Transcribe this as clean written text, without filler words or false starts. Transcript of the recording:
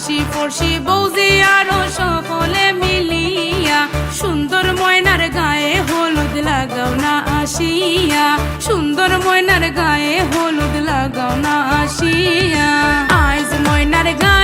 আশি পড়শি বৌজি আরো সকলে মিলিয়া সুন্দর ময়নার গায়ে হলুদ লাগাও না আসিয়া, সুন্দর ময়নার গায়ে হলুদ লাগাও না আসিয়া। আজ ময়নার গায়ে